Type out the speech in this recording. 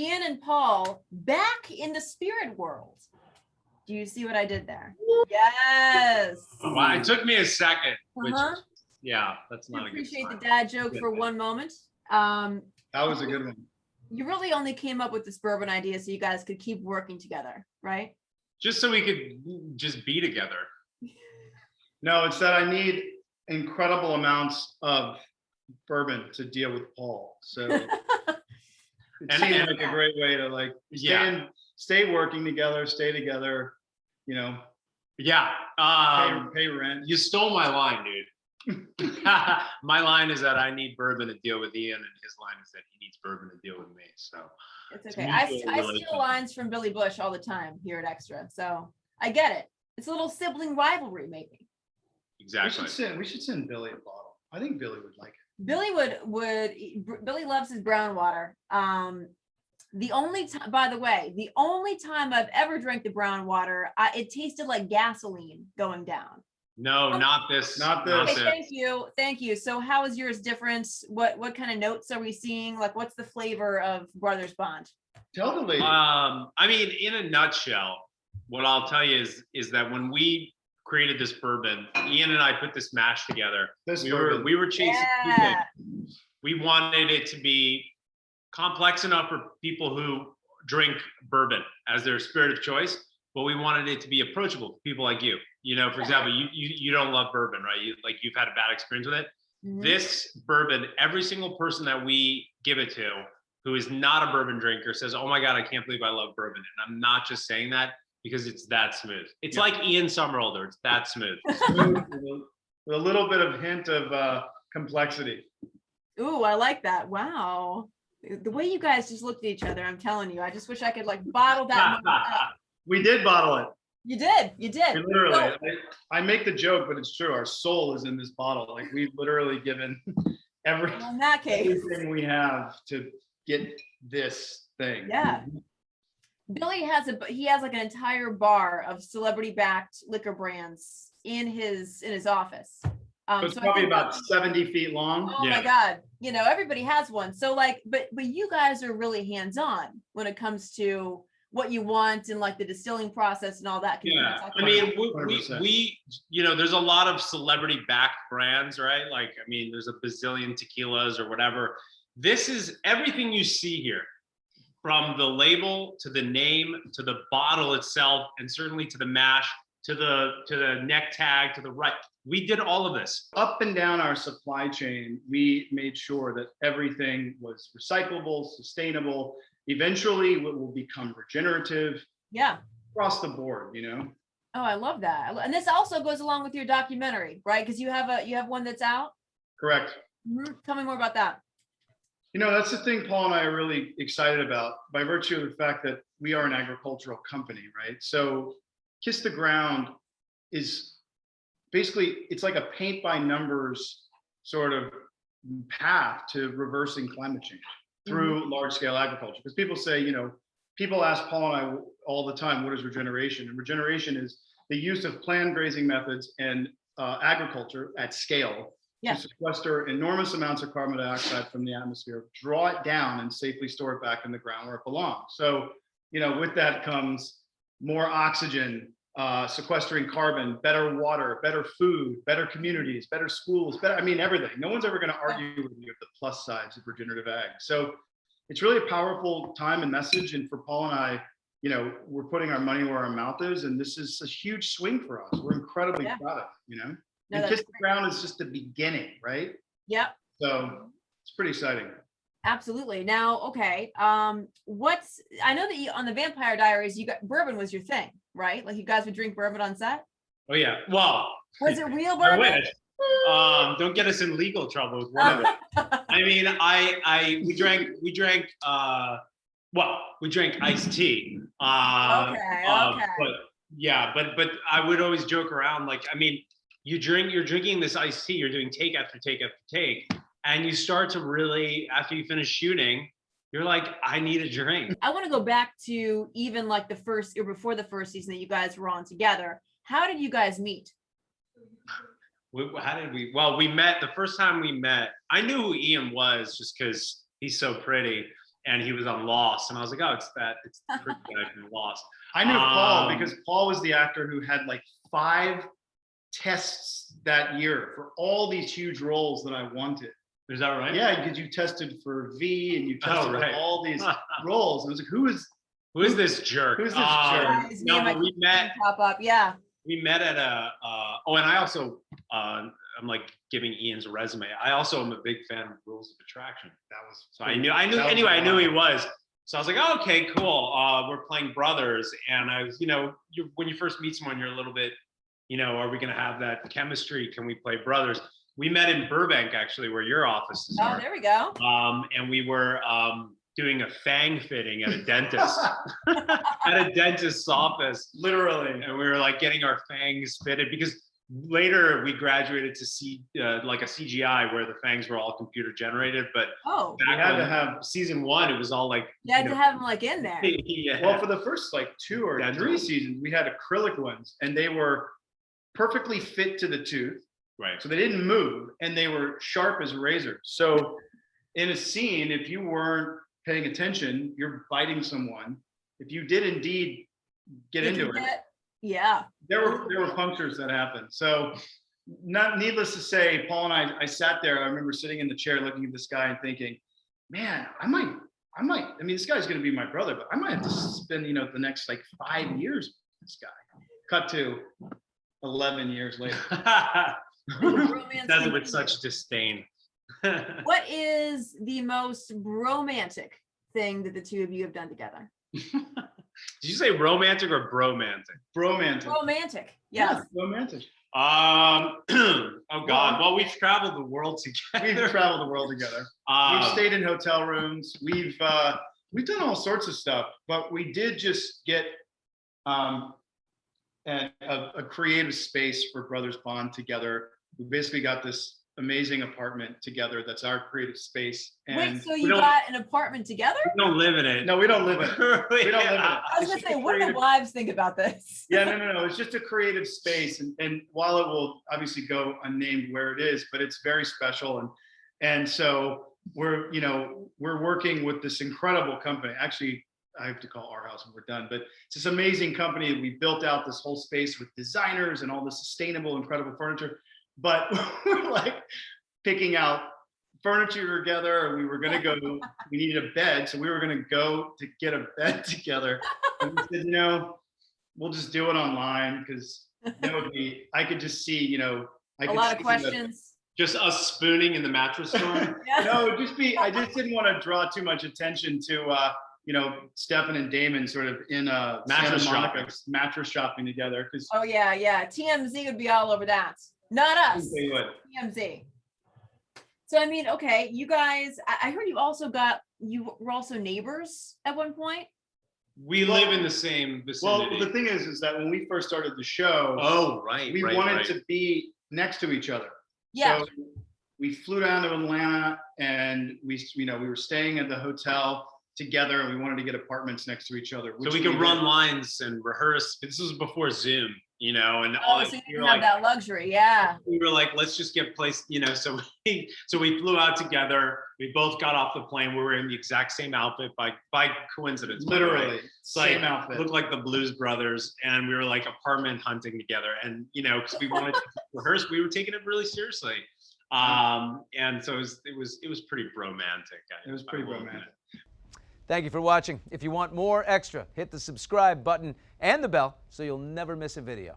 Ian and Paul back in the spirit world. Do you see what I did there? Yes. Oh, wow, it took me a second. Which, Yeah, that's not a good sign. Appreciate the dad joke for one moment. That was a good one. You really only came up with this bourbon idea so you guys could keep working together, right? Just so we could just be together. No, it's that I need incredible amounts of bourbon to deal with Paul. So it seems like a great way to like stay working together, stay together, you know. Yeah. Pay rent. You stole my line, dude. My line is that I need bourbon to deal with Ian, and his line is that he needs bourbon to deal with me. So it's okay. I steal lines from Billy Bush all the time here at Extra, so I get it. It's a little sibling rivalry, maybe. Exactly. We should send Billy a bottle. I think Billy would like it. Billy loves his brown water. The only time, by the way, the only time I've ever drank the brown water, it tasted like gasoline going down. No, not this. Not this. Okay, thank you. So how is yours different? What kind of notes are we seeing? Like, what's the flavor of Brothers Bond? Tell the lady. I mean, in a nutshell, what I'll tell you is that when we created this bourbon, Ian and I put this mash together. We were chasing people. We wanted it to be complex enough for people who drink bourbon as their spirit of choice, but we wanted it to be approachable for people like you. You know, for example, you don't love bourbon, right? You've had a bad experience with it. Mm-hmm. This bourbon, every single person that we give it to who is not a bourbon drinker says, "Oh my God, I can't believe I love bourbon." And I'm not just saying that because it's that smooth. It's like Ian Somerhalder. It's that smooth. With a little bit of hint of complexity. Ooh, I like that. Wow. The way you guys just looked at each other, I'm telling you, I just wish I could like bottle that moment up. We did bottle it. You did. Literally, I make the joke, but it's true. Our soul is in this bottle. Like we've literally given everything we have to get this thing. Yeah. Billy has like an entire bar of celebrity-backed liquor brands in his office. So it's probably about 70 feet long. Oh my God. You know, everybody has one. So like, but you guys are really hands-on when it comes to what you want and like the distilling process and all that. Yeah, I mean, we you know, there's a lot of celebrity-backed brands, right? Like, I mean, there's a bazillion tequilas or whatever. This is everything you see here, from the label to the name to the bottle itself, and certainly to the mash, to the neck tag, to the right. We did all of this. Up and down our supply chain, we made sure that everything was recyclable, sustainable. Eventually, it will become regenerative. Yeah. Across the board, you know. Oh, I love that. And this also goes along with your documentary, right? Because you have one that's out. Correct. Mm-hmm. Tell me more about that. You know, that's the thing Paul and I are really excited about by virtue of the fact that we are an agricultural company, right? So Kiss the Ground is basically, it's like a paint by numbers sort of path to reversing climate change through large scale agriculture. Because people say, you know, people ask Paul and I all the time, what is regeneration? And regeneration is the use of planned grazing methods and agriculture at scale to sequester enormous amounts of carbon dioxide from the atmosphere, draw it down and safely store it back in the ground where it belongs. So, you know, with that comes more oxygen, sequestering carbon, better water, better food, better communities, better schools, I mean, everything. No one's ever going to argue with you of the plus sides of regenerative ag. So it's really a powerful time and message. And for Paul and I, you know, we're putting our money where our mouth is, and this is a huge swing for us. We're incredibly proud of it, you know? And Kiss the Ground is just the beginning, right? Yep. So it's pretty exciting. Absolutely. Now, okay. I know that on the Vampire Diaries, bourbon was your thing, right? Like you guys would drink bourbon on set? Oh yeah. Well, was it real bourbon? I wish. Don't get us in legal trouble with one of it. I mean, we drank iced tea. But I would always joke around, like, I mean, you're drinking this iced tea, you're doing take after take after take, and you start to really, after you finish shooting, you're like, I need a drink. I want to go back to even like the first or before the first season that you guys were on together. How did you guys meet? How did we? Well, we met the first time we met. I knew who Ian was just because he's so pretty. and he was on Lost, and I was like, oh, it's the freaking guy from Lost. I knew Paul because Paul was the actor who had like 5 tests that year for all these huge roles that I wanted. Is that right? Yeah, because you tested for V and you tested for all these roles. And I was like, who is this jerk? Who's this jerk? His No, name but we met. pop up. Yeah. We met at a. And I also, I'm like giving Ian's resume. I also am a big fan of Rules of Attraction. That was. So I knew. Anyway, I knew he was. So I was like, oh, okay, cool. We're playing brothers, and I was, when you first meet someone, you're a little bit, are we gonna have that chemistry? Can we play brothers? We met in Burbank, actually, where your offices are. Oh, there we go. And we were doing a fang fitting at a dentist, at a dentist's office, Literally. and we were like getting our fangs fitted because later we graduated to like a CGI where the fangs were all computer generated. But we had to have season 1. It was all like you had to have them like in there. Yeah. Well, for the first like 2 or 3 seasons, we had acrylic ones, and they were perfectly fit to the tooth. Right. So they didn't move, and they were sharp as razors. So in a scene, if you weren't paying attention, you're biting someone. If you did indeed get into it, yeah, there were punctures that happened. So, not needless to say, Paul and I sat there. I remember sitting in the chair, looking at this guy and thinking, man, I might. I mean, this guy's going to be my brother, but I might have to spend, the next like 5 years with this guy. Cut to 11 years later. Does it with such disdain. What is the most romantic thing that the two of you have done together? Did you say romantic or bromantic? Bromantic. Romantic. Yes. Yeah, romantic. Oh God. Well, we've traveled the world together. We've traveled the world together. We've stayed in hotel rooms. We've done all sorts of stuff, but we did just get a creative space for Brothers Bond together. We basically got this amazing apartment together. That's our creative space. And wait, so you got an apartment together? We don't live in it. No, we don't live in it. We don't live in it. I was gonna say, what do the wives think about this? Yeah, no. It's just a creative space, and while it will obviously go unnamed where it is, but it's very special. And so we're working with this incredible company. Actually, I have to call our house when we're done, but it's this amazing company. We built out this whole space with designers and all this sustainable, incredible furniture. But we're like picking out furniture together. We were going to go, we needed a bed. So we were going to go to get a bed together. And we said, we'll just do it online because that would be, I could just see, a lot of questions. Just us spooning in the mattress store? Yeah. No, I just didn't want to draw too much attention to, Stefan and Damon sort of in mattress shopping together. Oh yeah. TMZ would be all over that. Not us. They would. TMZ. So I mean, okay, you guys. I heard you were also neighbors at one point. We live in the same vicinity. Well, the thing is that when we first started the show, we wanted to be next to each other. Yeah. So we flew down to Atlanta, and we were staying at the hotel together, and we wanted to get apartments next to each other. So we could run lines and rehearse. This was before Zoom, and all. So you didn't have that luxury, yeah. We were like, let's just get placed, So we flew out together. We both got off the plane. We were in the exact same outfit by coincidence. Literally, same outfit. Looked like the Blues Brothers, and we were like apartment hunting together. And because we wanted to rehearse, we were taking it really seriously. And so it was pretty romantic. It was pretty romantic. Thank you for watching. If you want more extra, hit the subscribe button and the bell so you'll never miss a video.